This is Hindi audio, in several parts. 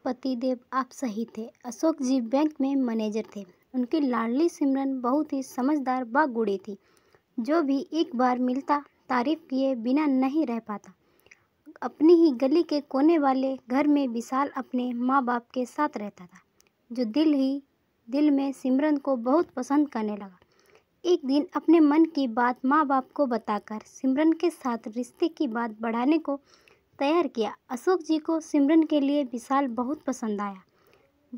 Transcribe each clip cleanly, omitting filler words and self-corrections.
पति देव आप सही थे। अशोक जी बैंक में मैनेजर थे। उनकी लाडली सिमरन बहुत ही समझदार व गुणी थी। जो भी एक बार मिलता तारीफ किए बिना नहीं रह पाता। अपनी ही गली के कोने वाले घर में विशाल अपने माँ बाप के साथ रहता था, जो दिल में सिमरन को बहुत पसंद करने लगा। एक दिन अपने मन की बात माँ बाप को बताकर सिमरन के साथ रिश्ते की बात बढ़ाने को तैयार किया। अशोक जी को सिमरन के लिए विशाल बहुत पसंद आया।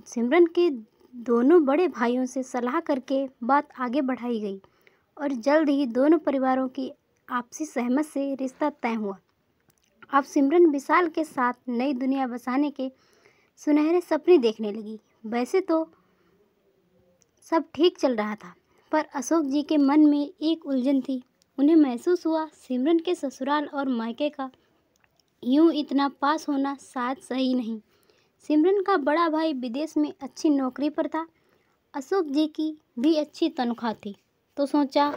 सिमरन के दोनों बड़े भाइयों से सलाह करके बात आगे बढ़ाई गई और जल्द ही दोनों परिवारों की आपसी सहमत से रिश्ता तय हुआ। अब सिमरन विशाल के साथ नई दुनिया बसाने के सुनहरे सपने देखने लगी। वैसे तो सब ठीक चल रहा था, पर अशोक जी के मन में एक उलझन थी। उन्हें महसूस हुआ सिमरन के ससुराल और मायके का यूं इतना पास होना शायद सही नहीं। सिमरन का बड़ा भाई विदेश में अच्छी नौकरी पर था। अशोक जी की भी अच्छी तनख्वाह थी, तो सोचा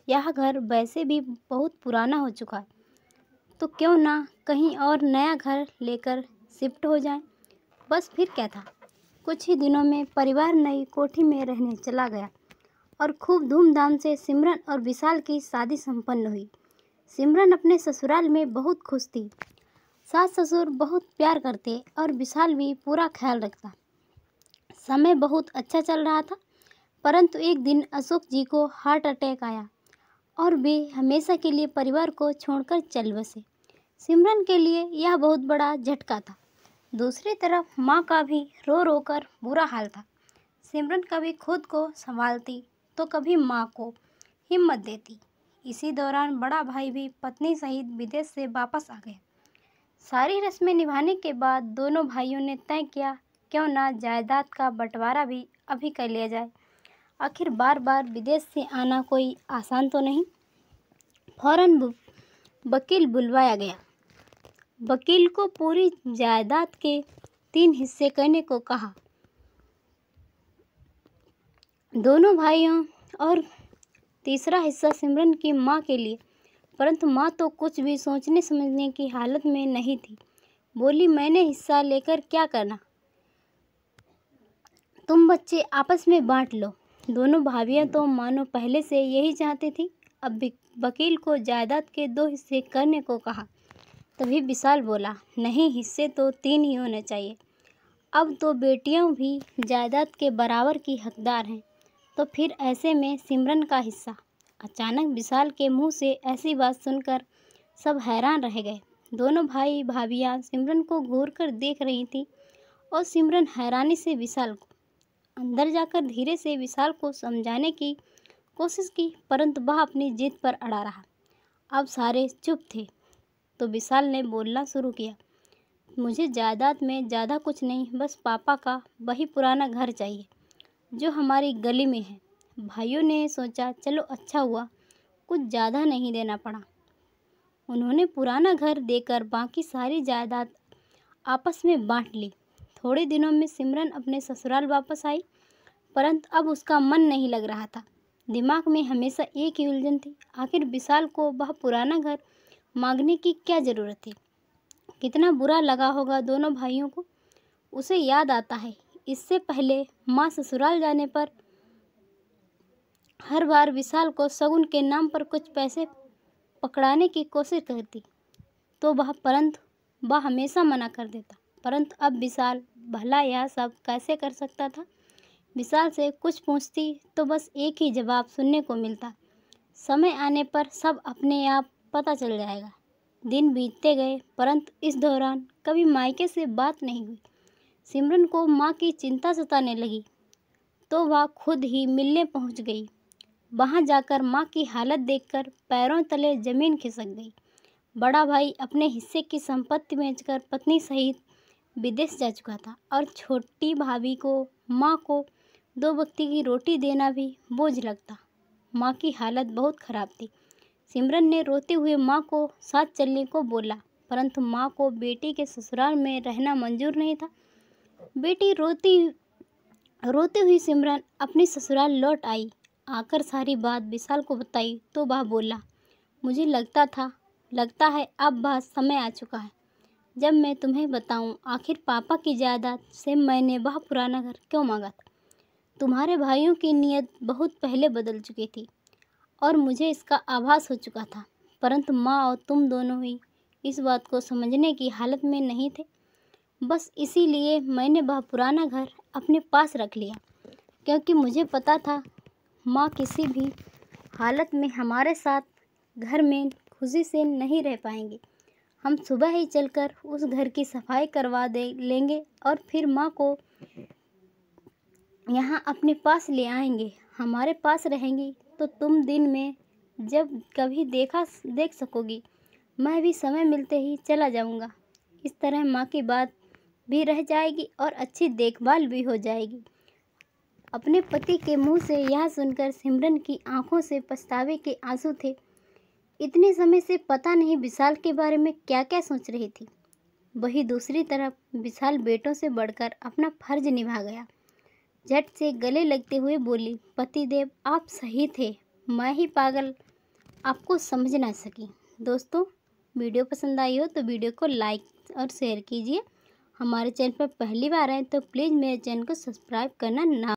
यह घर वैसे भी बहुत पुराना हो चुका है, तो क्यों ना कहीं और नया घर लेकर शिफ्ट हो जाएं। बस फिर क्या था। कुछ ही दिनों में परिवार नई कोठी में रहने चला गया और खूब धूमधाम से सिमरन और विशाल की शादी संपन्न हुई। सिमरन अपने ससुराल में बहुत खुश थी। सास ससुर बहुत प्यार करते और विशाल भी पूरा ख्याल रखता। समय बहुत अच्छा चल रहा था, परंतु एक दिन अशोक जी को हार्ट अटैक आया और वे हमेशा के लिए परिवार को छोड़कर चल बसे। सिमरन के लिए यह बहुत बड़ा झटका था। दूसरी तरफ माँ का भी रो रो कर बुरा हाल था। सिमरन कभी खुद को संभालती तो कभी माँ को हिम्मत देती। इसी दौरान बड़ा भाई भी पत्नी सहित विदेश से वापस आ गया। सारी रस्में निभाने के बाद दोनों भाइयों ने तय किया क्यों ना जायदाद का बंटवारा भी अभी कर लिया जाए। आखिर बार बार विदेश से आना कोई आसान तो नहीं। फौरन वकील बुलवाया गया। वकील को पूरी जायदाद के 3 हिस्से करने को कहा। दोनों भाइयों और तीसरा हिस्सा सिमरन की माँ के लिए, परंतु माँ तो कुछ भी सोचने समझने की हालत में नहीं थी। बोली, मैंने हिस्सा लेकर क्या करना, तुम बच्चे आपस में बांट लो। दोनों भाभियाँ तो मानो पहले से यही चाहती थी। अब वकील को जायदाद के 2 हिस्से करने को कहा। तभी विशाल बोला, नहीं, हिस्से तो 3 ही होने चाहिए। अब तो बेटियां भी जायदाद के बराबर की हकदार हैं, तो फिर ऐसे में सिमरन का हिस्सा। अचानक विशाल के मुंह से ऐसी बात सुनकर सब हैरान रह गए। दोनों भाई भाभियां सिमरन को घूर कर देख रही थी और सिमरन हैरानी से विशाल को। अंदर जाकर धीरे से विशाल को समझाने की कोशिश की, परंतु वह अपनी जिद पर अड़ा रहा। अब सारे चुप थे, तो विशाल ने बोलना शुरू किया, मुझे जायदाद में ज़्यादा कुछ नहीं, बस पापा का वही पुराना घर चाहिए जो हमारी गली में है। भाइयों ने सोचा चलो अच्छा हुआ, कुछ ज़्यादा नहीं देना पड़ा। उन्होंने पुराना घर देकर बाकी सारी जायदाद आपस में बांट ली। थोड़े दिनों में सिमरन अपने ससुराल वापस आई, परंतु अब उसका मन नहीं लग रहा था। दिमाग में हमेशा एक ही उलझन थी, आखिर विशाल को वह पुराना घर मांगने की क्या ज़रूरत थी। कितना बुरा लगा होगा दोनों भाइयों को। उसे याद आता है, इससे पहले माँ ससुराल जाने पर हर बार विशाल को शगुन के नाम पर कुछ पैसे पकड़ाने की कोशिश करती तो परंतु वह हमेशा मना कर देता। परंतु अब विशाल भला यह सब कैसे कर सकता था। विशाल से कुछ पूछती तो बस एक ही जवाब सुनने को मिलता, समय आने पर सब अपने आप पता चल जाएगा। दिन बीतते गए, परंतु इस दौरान कभी मायके से बात नहीं हुई। सिमरन को माँ की चिंता सताने लगी, तो वह खुद ही मिलने पहुँच गई। वहाँ जाकर माँ की हालत देखकर पैरों तले जमीन खिसक गई। बड़ा भाई अपने हिस्से की संपत्ति बेचकर पत्नी सहित विदेश जा चुका था और छोटी भाभी को, माँ को 2 वक्त की रोटी देना भी बोझ लगता। माँ की हालत बहुत खराब थी। सिमरन ने रोते हुए माँ को साथ चलने को बोला, परंतु माँ को बेटी के ससुराल में रहना मंजूर नहीं था। बेटी रोती हुई सिमरन अपनी ससुराल लौट आई। आकर सारी बात विशाल को बताई तो वह बोला, मुझे लगता है अब वह समय आ चुका है। जब मैं तुम्हें बताऊं आखिर पापा की जायदाद से मैंने वह पुराना घर क्यों मांगा था। तुम्हारे भाइयों की नीयत बहुत पहले बदल चुकी थी और मुझे इसका आभास हो चुका था, परंतु माँ और तुम दोनों ही इस बात को समझने की हालत में नहीं थे। बस इसीलिए मैंने वह पुराना घर अपने पास रख लिया, क्योंकि मुझे पता था माँ किसी भी हालत में हमारे साथ घर में खुशी से नहीं रह पाएंगी। हम सुबह ही चलकर उस घर की सफाई करवा दे लेंगे और फिर माँ को यहाँ अपने पास ले आएंगे। हमारे पास रहेंगी तो तुम दिन में जब कभी देख सकोगी। मैं भी समय मिलते ही चला जाऊँगा। इस तरह माँ की बात भी रह जाएगी और अच्छी देखभाल भी हो जाएगी। अपने पति के मुंह से यह सुनकर सिमरन की आंखों से पछतावे के आंसू थे। इतने समय से पता नहीं विशाल के बारे में क्या क्या सोच रही थी। वही दूसरी तरफ विशाल बेटों से बढ़कर अपना फर्ज निभा गया। झट से गले लगते हुए बोली, पतिदेव आप सही थे, मैं ही पागल आपको समझ ना सकी। दोस्तों, वीडियो पसंद आई हो तो वीडियो को लाइक और शेयर कीजिए। हमारे चैनल पर पहली बार आए तो प्लीज़ मेरे चैनल को सब्सक्राइब करना ना